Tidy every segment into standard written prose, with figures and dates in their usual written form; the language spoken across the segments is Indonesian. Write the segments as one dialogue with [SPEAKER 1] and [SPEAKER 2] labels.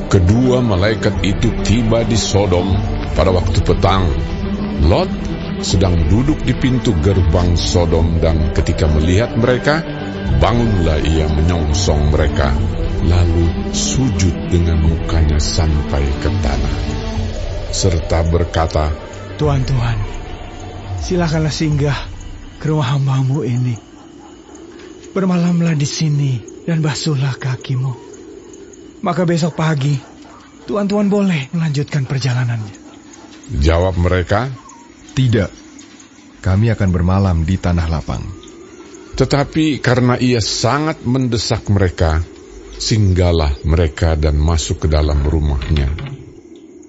[SPEAKER 1] Kedua malaikat itu tiba di Sodom pada waktu petang. Lot sedang duduk di pintu gerbang Sodom, dan ketika melihat mereka, bangunlah ia menyongsong mereka, lalu sujud dengan mukanya sampai ke tanah, serta berkata,
[SPEAKER 2] Tuhan, silakanlah singgah ke rumah hamba-Mu ini. Bermalamlah di sini dan basuhlah kakimu. Maka besok pagi, Tuhan boleh melanjutkan perjalanannya.
[SPEAKER 1] Jawab mereka,
[SPEAKER 3] Tidak, kami akan bermalam di tanah lapang.
[SPEAKER 1] tetapi karena ia sangat mendesak mereka, singgahlah mereka dan masuk ke dalam rumahnya.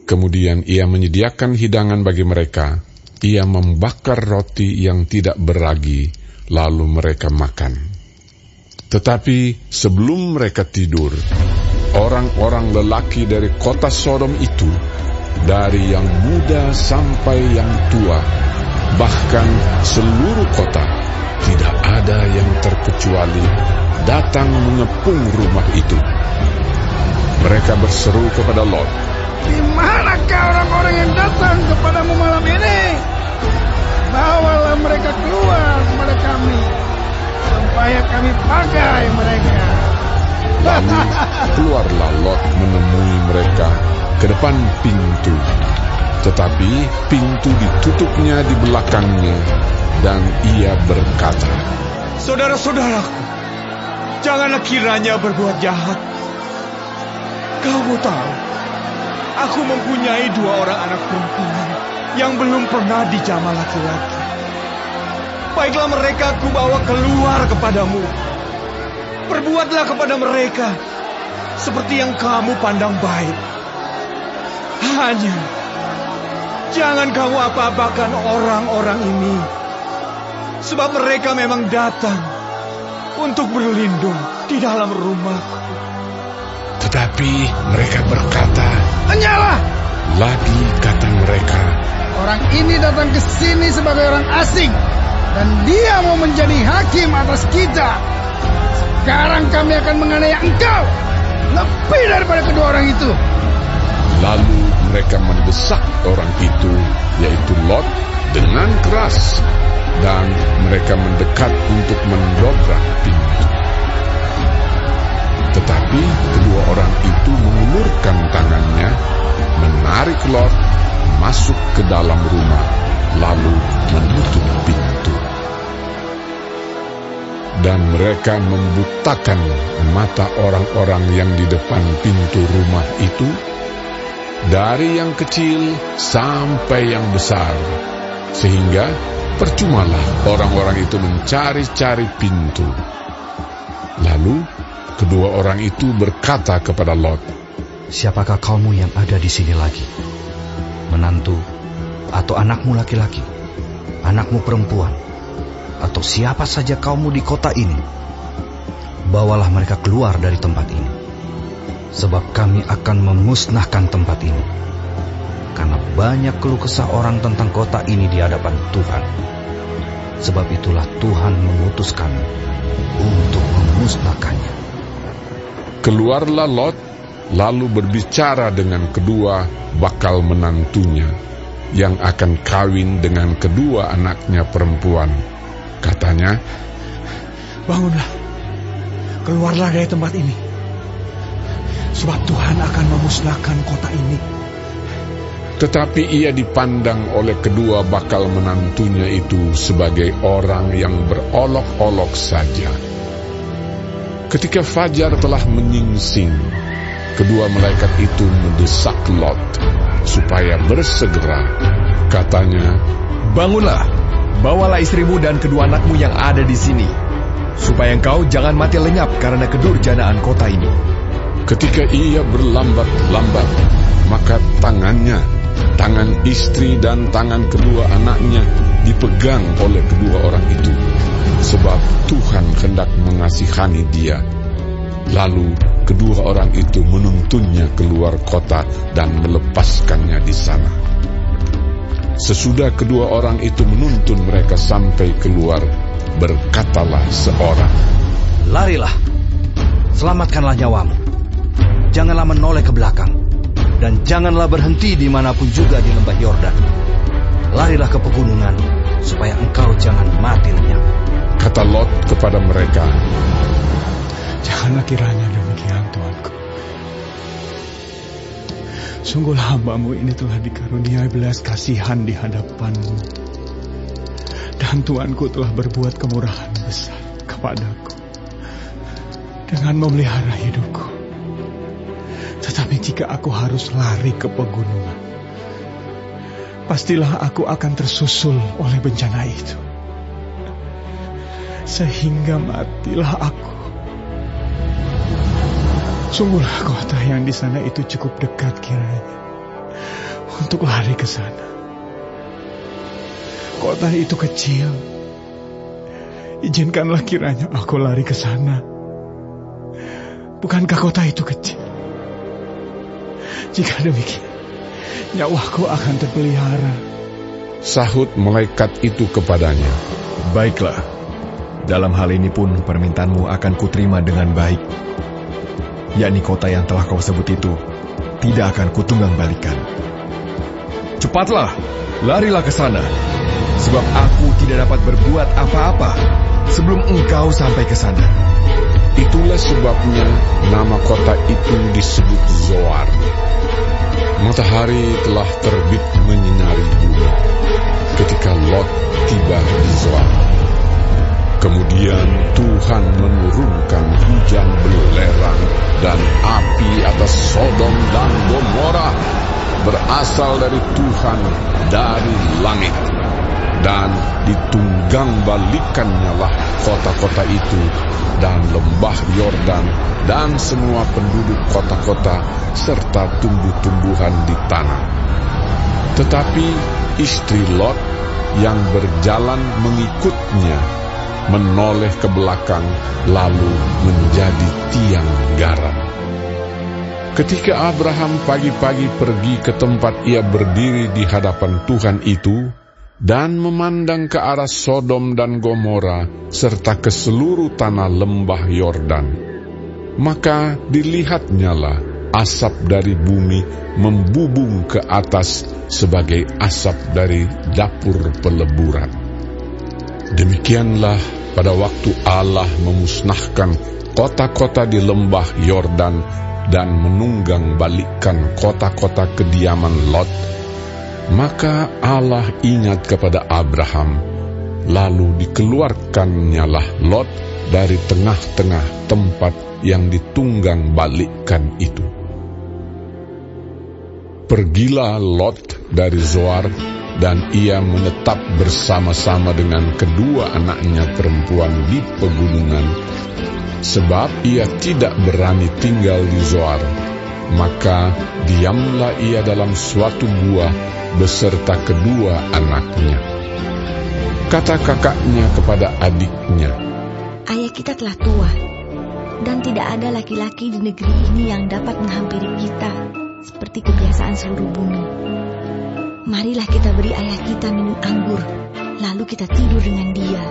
[SPEAKER 1] Kemudian ia menyediakan hidangan bagi mereka. Ia membakar roti yang tidak beragi, lalu mereka makan. Tetapi sebelum mereka tidur, orang-orang lelaki dari kota Sodom itu, dari yang muda sampai yang tua, bahkan seluruh kota, tidak ada yang terkecuali, datang mengepung rumah itu. Mereka berseru kepada Lot,
[SPEAKER 4] Di manakah orang-orang yang datang kepadamu malam ini? Bawalah mereka keluar kepada kami, supaya kami pakai mereka.
[SPEAKER 1] Lalu keluarlah Lot menemui mereka ke depan pintu. Tetapi pintu ditutupnya di belakangnya, dan ia berkata,
[SPEAKER 2] Saudara-saudaraku, janganlah kiranya berbuat jahat. Kamu tahu, aku mempunyai 2 orang anak perempuan yang belum pernah dijamah laki-laki. Baiklah mereka aku bawa keluar kepadamu. Perbuatlah kepada mereka seperti yang kamu pandang baik. Hanya jangan kamu apa-apakan orang-orang ini, sebab mereka memang datang untuk berlindung di dalam rumahku.
[SPEAKER 1] tetapi mereka berkata,
[SPEAKER 4] Hanyalah,
[SPEAKER 1] lagi kata mereka,
[SPEAKER 4] orang ini datang ke sini sebagai orang asing, dan dia mau menjadi hakim atas kita. Sekarang kami akan menganiaya engkau lebih daripada kedua orang itu.
[SPEAKER 1] lalu mereka mendesak orang itu, yaitu Lot, dengan keras, dan mereka mendekat untuk mendobrak pintu. Tetapi kedua orang itu mengulurkan tangannya, menarik Lot masuk ke dalam rumah, lalu menutup pintu. Dan mereka membutakan mata orang-orang yang di depan pintu rumah itu, dari yang kecil sampai yang besar, sehingga percumalah orang-orang itu mencari-cari pintu. Lalu kedua orang itu berkata kepada Lot,
[SPEAKER 5] Siapakah kamu yang ada di sini lagi? Menantu atau anakmu laki-laki? Anakmu perempuan? Atau siapa saja kamu di kota ini? Bawalah mereka keluar dari tempat ini, sebab kami akan memusnahkan tempat ini. Karena banyak keluh kesah orang tentang kota ini di hadapan Tuhan. Sebab itulah Tuhan mengutus kami untuk memusnahkannya.
[SPEAKER 1] keluarlah Lot, lalu berbicara dengan kedua bakal menantunya, yang akan kawin dengan kedua anaknya perempuan. Katanya,
[SPEAKER 2] Bangunlah, keluarlah dari tempat ini, sebab Tuhan akan memusnahkan kota ini.
[SPEAKER 1] tetapi ia dipandang oleh kedua bakal menantunya itu sebagai orang yang berolok-olok saja. Ketika fajar telah menyingsing, kedua malaikat itu mendesak Lot supaya bersegera. Katanya,
[SPEAKER 3] Bangunlah, bawalah istrimu dan kedua anakmu yang ada di sini, supaya engkau jangan mati lenyap karena kedurjanaan kota ini.
[SPEAKER 1] ketika ia berlambat-lambat, maka tangan istri dan tangan kedua anaknya dipegang oleh kedua orang itu, sebab Tuhan hendak mengasihani dia. Lalu kedua orang itu menuntunnya keluar kota dan melepaskannya di sana. Sesudah kedua orang itu menuntun mereka sampai keluar, berkatalah seorang,
[SPEAKER 5] Larilah, selamatkanlah nyawamu. janganlah menoleh ke belakang, dan janganlah berhenti dimanapun juga di lembah Yordan. Larilah ke pegunungan, supaya engkau jangan mati lenyap.
[SPEAKER 1] Kata Lot kepada mereka,
[SPEAKER 2] Janganlah kiranya demikian, Tuanku. Sungguhlah hamba-Mu ini telah dikaruniai belas kasihan di hadapan-Mu. Dan Tuanku telah berbuat kemurahan besar kepadaku dengan memelihara hidupku. Tetapi jika aku harus lari ke pegunungan, pastilah aku akan tersusul oleh bencana itu, sehingga matilah aku. Sungguhlah kota yang di sana itu cukup dekat kiranya untuk lari ke sana. Kota itu kecil. Izinkanlah kiranya aku lari ke sana. Bukankah kota itu kecil? Jika demikian, nyawaku akan terpelihara.
[SPEAKER 1] sahut malaikat itu kepadanya,
[SPEAKER 3] Baiklah, dalam hal ini pun permintaanmu akan kuterima dengan baik. Yakni kota yang telah kau sebut itu tidak akan kutunggang balikan. Cepatlah, larilah ke sana, sebab aku tidak dapat berbuat apa-apa sebelum engkau sampai ke sana.
[SPEAKER 1] Itulah sebabnya nama kota itu disebut Zoar. Matahari telah terbit menyinari bumi ketika Lot tiba di Zoar. Kemudian Tuhan menurunkan hujan belerang dan api atas Sodom dan Gomora, berasal dari Tuhan dari langit. Dan ditunggang balikannya lah kota-kota itu dan lembah Yordan dan semua penduduk kota-kota serta tumbuh-tumbuhan di tanah. Tetapi istri Lot yang berjalan mengikutnya menoleh ke belakang lalu menjadi tiang garam. Ketika Abraham pagi-pagi pergi ke tempat ia berdiri di hadapan Tuhan itu dan memandang ke arah Sodom dan Gomora serta ke seluruh tanah lembah Yordan, maka dilihatnyalah asap dari bumi membubung ke atas sebagai asap dari dapur peleburan. Demikianlah pada waktu Allah memusnahkan kota-kota di lembah Yordan dan menunggang balikkan kota-kota kediaman Lot, maka Allah ingat kepada Abraham, lalu dikeluarkannyalah Lot dari tengah-tengah tempat yang ditunggang balikkan itu. Pergilah Lot dari Zoar, dan ia menetap bersama-sama dengan kedua anaknya perempuan di pegunungan, sebab ia tidak berani tinggal di Zoar. Maka diamlah ia dalam suatu gua beserta kedua anaknya. Kata kakaknya kepada adiknya,
[SPEAKER 6] Ayah kita telah tua, dan tidak ada laki-laki di negeri ini yang dapat menghampiri kita seperti kebiasaan seluruh bumi. Marilah kita beri ayah kita minum anggur, lalu kita tidur dengan dia,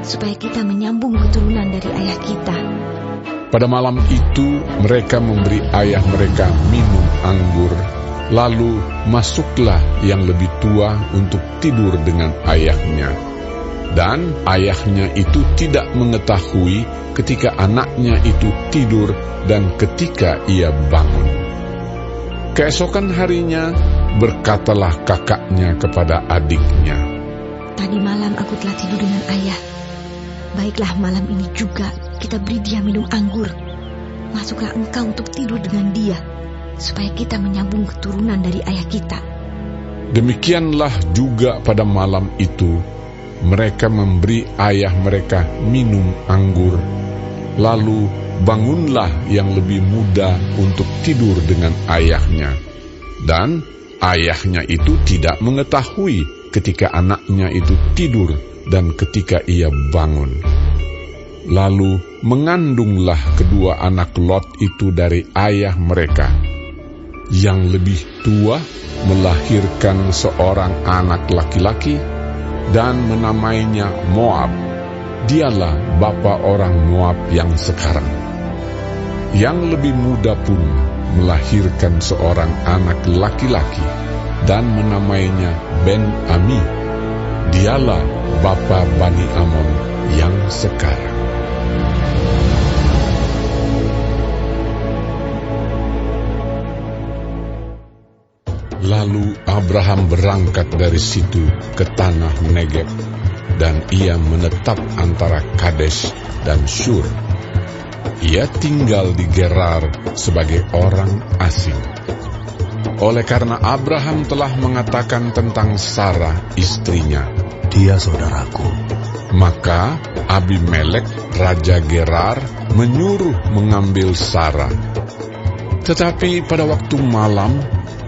[SPEAKER 6] supaya kita menyambung keturunan dari ayah kita.
[SPEAKER 1] pada malam itu mereka memberi ayah mereka minum anggur. Lalu masuklah yang lebih tua untuk tidur dengan ayahnya. Dan ayahnya itu tidak mengetahui ketika anaknya itu tidur dan ketika ia bangun. Keesokan harinya berkatalah kakaknya kepada adiknya,
[SPEAKER 6] Tadi malam aku telah tidur dengan ayah. Baiklah malam ini juga kita beri dia minum anggur. Masuklah engkau untuk tidur dengan dia, supaya kita menyambung keturunan dari ayah kita.
[SPEAKER 1] Demikianlah juga pada malam itu mereka memberi ayah mereka minum anggur. Lalu bangunlah yang lebih muda untuk tidur dengan ayahnya. Dan ayahnya itu tidak mengetahui ketika anaknya itu tidur dan ketika ia bangun. Lalu mengandunglah kedua anak Lot itu dari ayah mereka. Yang lebih tua melahirkan seorang anak laki-laki dan menamainya Moab. Dialah bapa orang Moab yang sekarang. Yang lebih muda pun melahirkan seorang anak laki-laki dan menamainya Ben-Ami. Dialah bapa Bani Amon yang sekarang. Lalu Abraham berangkat dari situ ke tanah Negeb, dan ia menetap antara Kades dan Shur. Ia tinggal di Gerar sebagai orang asing. Oleh karena Abraham telah mengatakan tentang Sarah istrinya,
[SPEAKER 5] Dia saudaraku.
[SPEAKER 1] maka Abimelek raja Gerar menyuruh mengambil Sarah. Tetapi pada waktu malam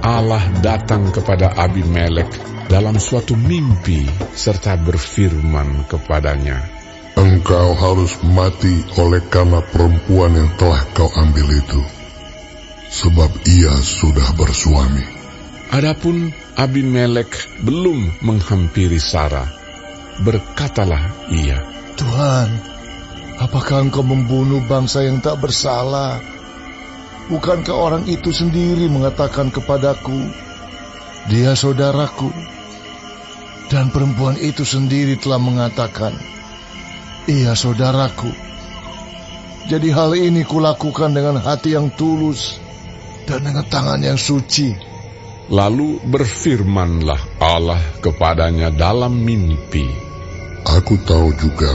[SPEAKER 1] Allah datang kepada Abimelek dalam suatu mimpi serta berfirman kepadanya,
[SPEAKER 7] Engkau harus mati oleh karena perempuan yang telah kau ambil itu, sebab ia sudah bersuami.
[SPEAKER 1] Adapun Abimelek belum menghampiri Sarah. Berkatalah ia,
[SPEAKER 8] Tuhan, apakah engkau membunuh bangsa yang tak bersalah? Bukankah orang itu sendiri mengatakan kepadaku, dia saudaraku? Dan perempuan itu sendiri telah mengatakan, ia saudaraku. Jadi hal ini kulakukan dengan hati yang tulus dan dengan tangan yang suci.
[SPEAKER 1] Lalu berfirmanlah Allah kepadanya dalam mimpi,
[SPEAKER 7] Aku tahu juga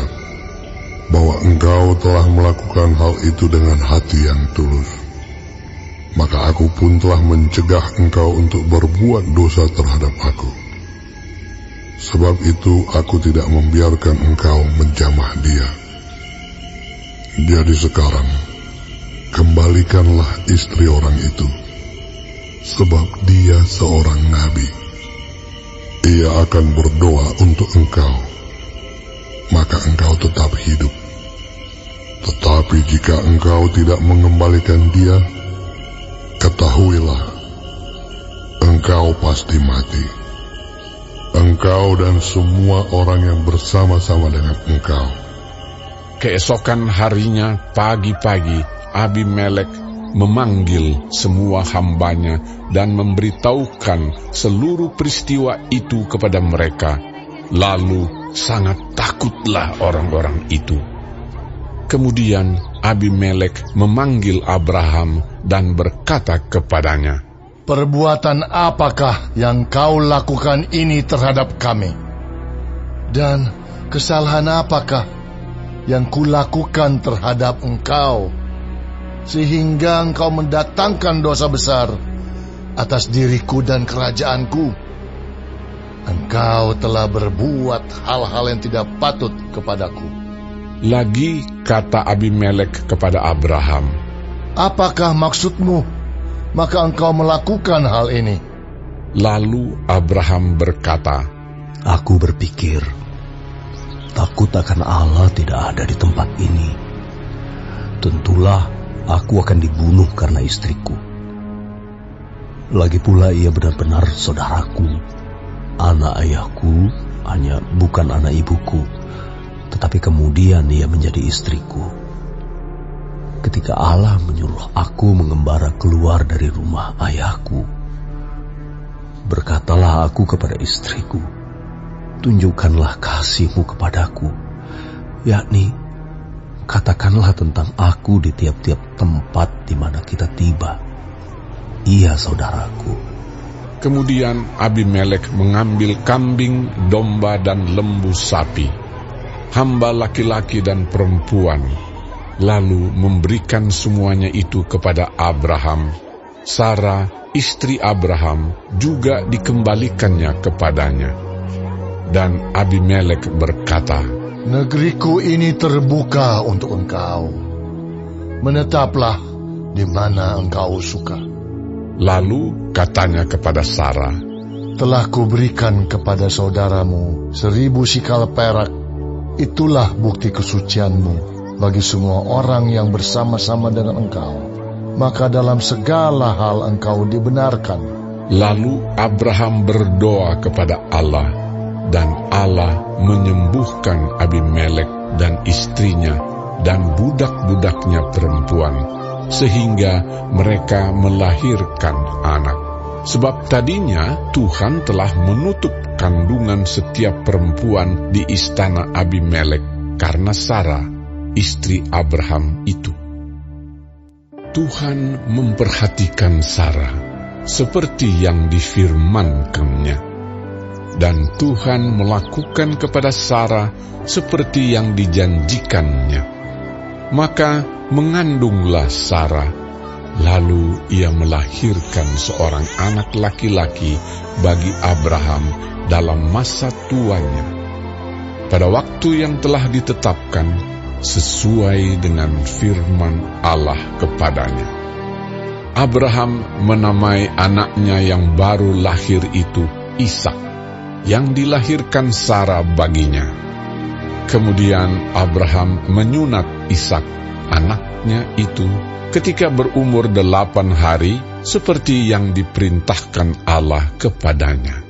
[SPEAKER 7] bahwa engkau telah melakukan hal itu dengan hati yang tulus. Maka aku pun telah mencegah engkau untuk berbuat dosa terhadap aku. Sebab itu aku tidak membiarkan engkau menjamah dia. Jadi sekarang, kembalikanlah istri orang itu, sebab dia seorang nabi. Ia akan berdoa untuk engkau, maka engkau tetap hidup. Tetapi jika engkau tidak mengembalikan dia, ketahuilah, engkau pasti mati. Engkau dan semua orang yang bersama-sama dengan engkau.
[SPEAKER 1] Keesokan harinya pagi-pagi Abimelek memanggil semua hambanya dan memberitahukan seluruh peristiwa itu kepada mereka. Lalu sangat takutlah orang-orang itu. Kemudian Abimelek memanggil Abraham dan berkata kepadanya,
[SPEAKER 8] Perbuatan apakah yang kau lakukan ini terhadap kami? Dan kesalahan apakah yang kulakukan terhadap engkau, sehingga engkau mendatangkan dosa besar atas diriku dan kerajaanku? Engkau telah berbuat hal-hal yang tidak patut kepadaku.
[SPEAKER 1] Lagi kata Abimelek kepada Abraham,
[SPEAKER 8] Apakah maksudmu? Maka engkau melakukan hal ini.
[SPEAKER 1] Lalu Abraham berkata,
[SPEAKER 5] Aku berpikir, takut akan Allah tidak ada di tempat ini. Tentulah aku akan dibunuh karena istriku. Lagi pula ia benar-benar saudaraku. Anak ayahku hanya bukan anak ibuku, tetapi kemudian ia menjadi istriku. Ketika Allah menyuruh aku mengembara keluar dari rumah ayahku, berkatalah aku kepada istriku, tunjukkanlah kasihmu kepadaku, yakni katakanlah tentang aku di tiap-tiap tempat di mana kita tiba. Ia saudaraku.
[SPEAKER 1] Kemudian Abimelek mengambil kambing, domba, dan lembu sapi, hamba laki-laki dan perempuan, lalu memberikan semuanya itu kepada Abraham. Sarah, istri Abraham, juga dikembalikannya kepadanya. Dan Abimelek berkata,
[SPEAKER 8] Negeriku ini terbuka untuk engkau. Menetaplah di mana engkau suka.
[SPEAKER 1] Lalu katanya kepada Sarah,
[SPEAKER 8] Telah kuberikan kepada saudaramu 1000 sikal perak. Itulah bukti kesucianmu bagi semua orang yang bersama-sama dengan engkau. Maka dalam segala hal engkau dibenarkan.
[SPEAKER 1] Lalu Abraham berdoa kepada Allah, dan Allah menyembuhkan Abimelek dan istrinya dan budak-budaknya perempuan, sehingga mereka melahirkan anak. Sebab tadinya Tuhan telah menutup kandungan setiap perempuan di istana Abimelek karena Sarah, istri Abraham itu. Tuhan memperhatikan Sarah seperti yang difirmankannya, dan Tuhan melakukan kepada Sarah seperti yang dijanjikannya. Maka mengandunglah Sarah, lalu ia melahirkan seorang anak laki-laki bagi Abraham dalam masa tuanya, pada waktu yang telah ditetapkan sesuai dengan firman Allah kepadanya. Abraham menamai anaknya yang baru lahir itu Ishak, yang dilahirkan Sarah baginya. Kemudian Abraham menyunat Ishak, anaknya itu, ketika berumur 8 hari, seperti yang diperintahkan Allah kepadanya.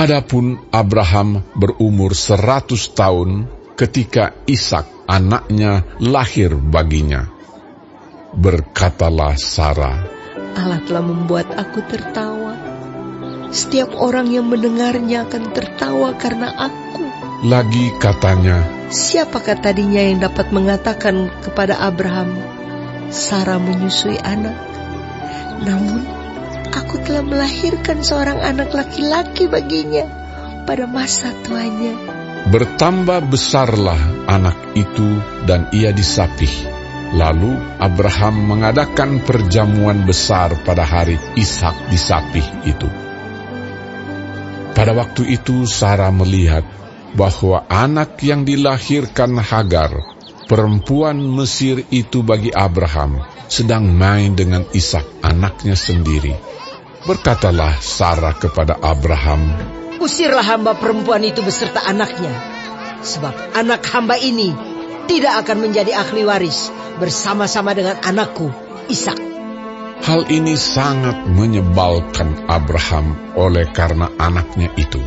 [SPEAKER 1] Adapun Abraham berumur 100 tahun ketika Ishak, anaknya, lahir baginya. Berkatalah Sarah,
[SPEAKER 9] Allah telah membuat aku tertawa. Setiap orang yang mendengarnya akan tertawa karena aku.
[SPEAKER 1] Lagi katanya,
[SPEAKER 9] siapakah tadinya yang dapat mengatakan kepada Abraham, Sarah menyusui anak? Namun, aku telah melahirkan seorang anak laki-laki baginya pada masa tuanya.
[SPEAKER 1] Bertambah besarlah anak itu dan ia disapih. Lalu Abraham mengadakan perjamuan besar pada hari Ishak disapih itu. Pada waktu itu Sarah melihat bahwa anak yang dilahirkan Hagar, perempuan Mesir itu bagi Abraham, sedang main dengan Ishak anaknya sendiri. Berkatalah Sarah kepada Abraham,
[SPEAKER 9] usirlah hamba perempuan itu beserta anaknya, sebab anak hamba ini tidak akan menjadi ahli waris bersama-sama dengan anakku Ishak.
[SPEAKER 1] Hal ini sangat menyebalkan Abraham oleh karena anaknya itu.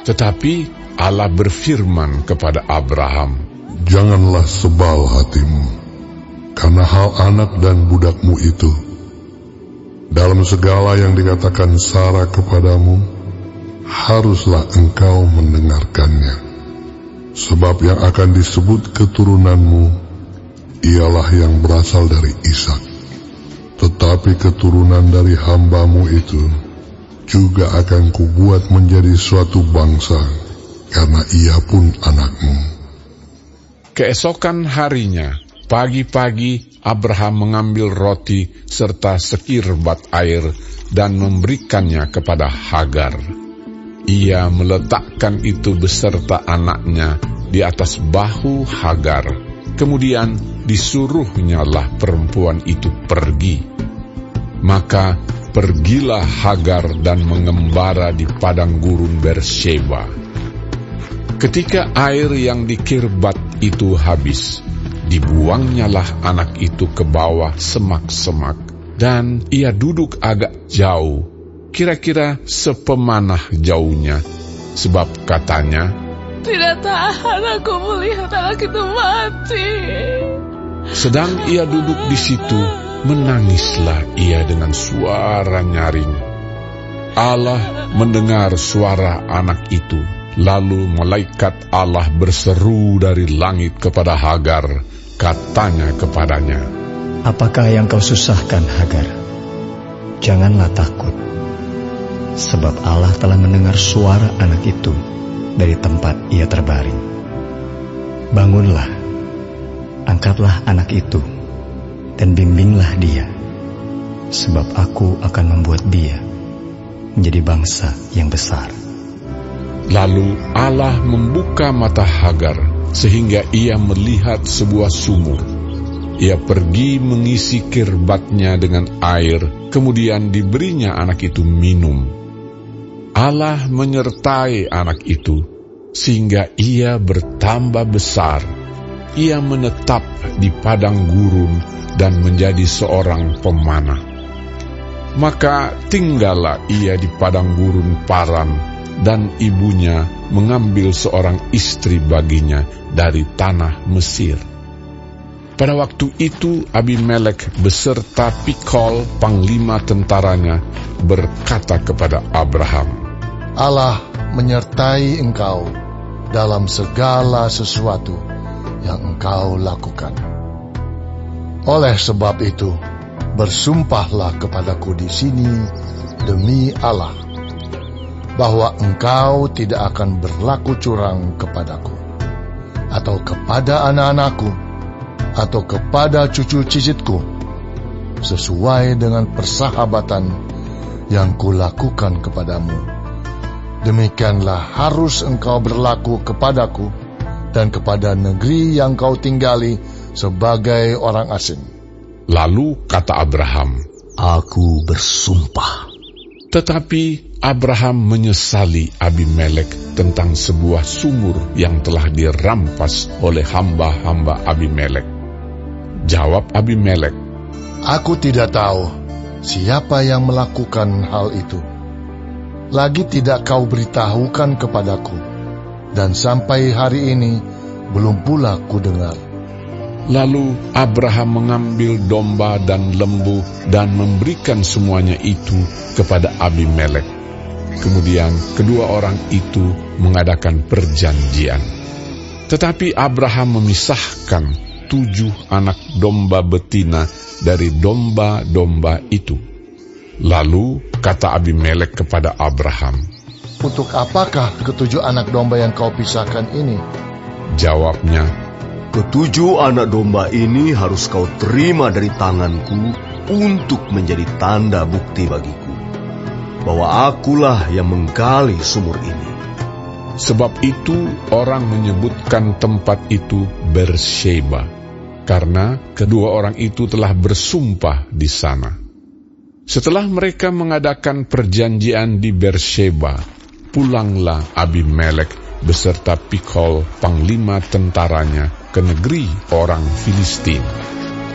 [SPEAKER 1] Tetapi Allah berfirman kepada Abraham,
[SPEAKER 7] janganlah sebal hatimu karena hal anak dan budakmu itu. Dalam segala yang dikatakan Sarah kepadamu, haruslah engkau mendengarkannya. Sebab yang akan disebut keturunanmu ialah yang berasal dari Ishak. Tetapi keturunan dari hambamu itu juga akan kubuat menjadi suatu bangsa, karena ia pun anakmu.
[SPEAKER 1] Keesokan harinya, pagi-pagi Abraham mengambil roti serta sekirbat air dan memberikannya kepada Hagar. Ia meletakkan itu beserta anaknya di atas bahu Hagar. Kemudian disuruhnyalah perempuan itu pergi. Maka pergilah Hagar dan mengembara di padang gurun Beersheba. Ketika air yang dikirbat itu habis, dibuangnyalah anak itu ke bawah semak-semak, dan ia duduk agak jauh, kira-kira sepemanah jauhnya, sebab katanya,
[SPEAKER 10] tidak tahan aku melihat anak itu mati.
[SPEAKER 1] Sedang ia duduk di situ, menangislah ia dengan suara nyaring. Allah mendengar suara anak itu, lalu malaikat Allah berseru dari langit kepada Hagar, katanya kepadanya,
[SPEAKER 2] apakah yang kau susahkan, Hagar? Janganlah takut, sebab Allah telah mendengar suara anak itu dari tempat ia terbaring. Bangunlah, angkatlah anak itu, dan bimbinglah dia, sebab aku akan membuat dia menjadi bangsa yang besar.
[SPEAKER 1] Lalu Allah membuka mata Hagar, sehingga ia melihat sebuah sumur. Ia pergi mengisi kirbatnya dengan air, kemudian diberinya anak itu minum. Allah menyertai anak itu, sehingga ia bertambah besar. Ia menetap di padang gurun dan menjadi seorang pemanah. Maka tinggallah ia di padang gurun Paran, dan ibunya mengambil seorang istri baginya dari tanah Mesir. Pada waktu itu Abimelek beserta Pikol, panglima tentaranya, berkata kepada Abraham,
[SPEAKER 8] Allah menyertai engkau dalam segala sesuatu yang engkau lakukan. Oleh sebab itu, bersumpahlah kepadaku di sini demi Allah, bahwa engkau tidak akan berlaku curang kepadaku, atau kepada anak-anakku, atau kepada cucu cicitku, sesuai dengan persahabatan yang kulakukan kepadamu. Demikianlah harus engkau berlaku kepadaku dan kepada negeri yang kau tinggali sebagai orang asing.
[SPEAKER 1] Lalu kata Abraham,
[SPEAKER 5] Aku bersumpah.
[SPEAKER 1] Tetapi Abraham menyesali Abimelek tentang sebuah sumur yang telah dirampas oleh hamba-hamba Abimelek. Jawab Abimelek,
[SPEAKER 8] Aku tidak tahu siapa yang melakukan hal itu. Lagi tidak kau beritahukan kepadaku, dan sampai hari ini belum pula ku dengar.
[SPEAKER 1] Lalu Abraham mengambil domba dan lembu dan memberikan semuanya itu kepada Abimelek. Kemudian kedua orang itu mengadakan perjanjian. Tetapi Abraham memisahkan 7 anak domba betina dari domba-domba itu. Lalu kata Abimelek kepada Abraham,
[SPEAKER 8] Untuk apakah 7 anak domba yang kau pisahkan ini?
[SPEAKER 1] Jawabnya,
[SPEAKER 11] 7 anak domba ini harus kau terima dari tanganku untuk menjadi tanda bukti bagiku bahwa akulah yang menggali sumur ini.
[SPEAKER 1] Sebab itu orang menyebutkan tempat itu Beersheba, karena kedua orang itu telah bersumpah di sana. Setelah mereka mengadakan perjanjian di Beersheba, pulanglah Abimelek beserta Pikol, panglima tentaranya, ke negeri orang Filistin.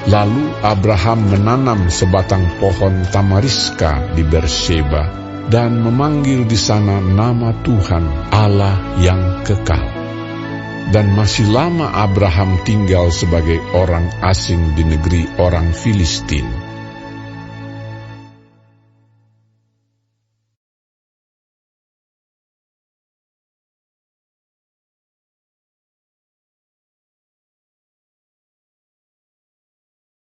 [SPEAKER 1] Lalu Abraham menanam sebatang pohon tamariska di Beersheba dan memanggil di sana nama Tuhan Allah yang kekal. Dan masih lama Abraham tinggal sebagai orang asing di negeri orang Filistin.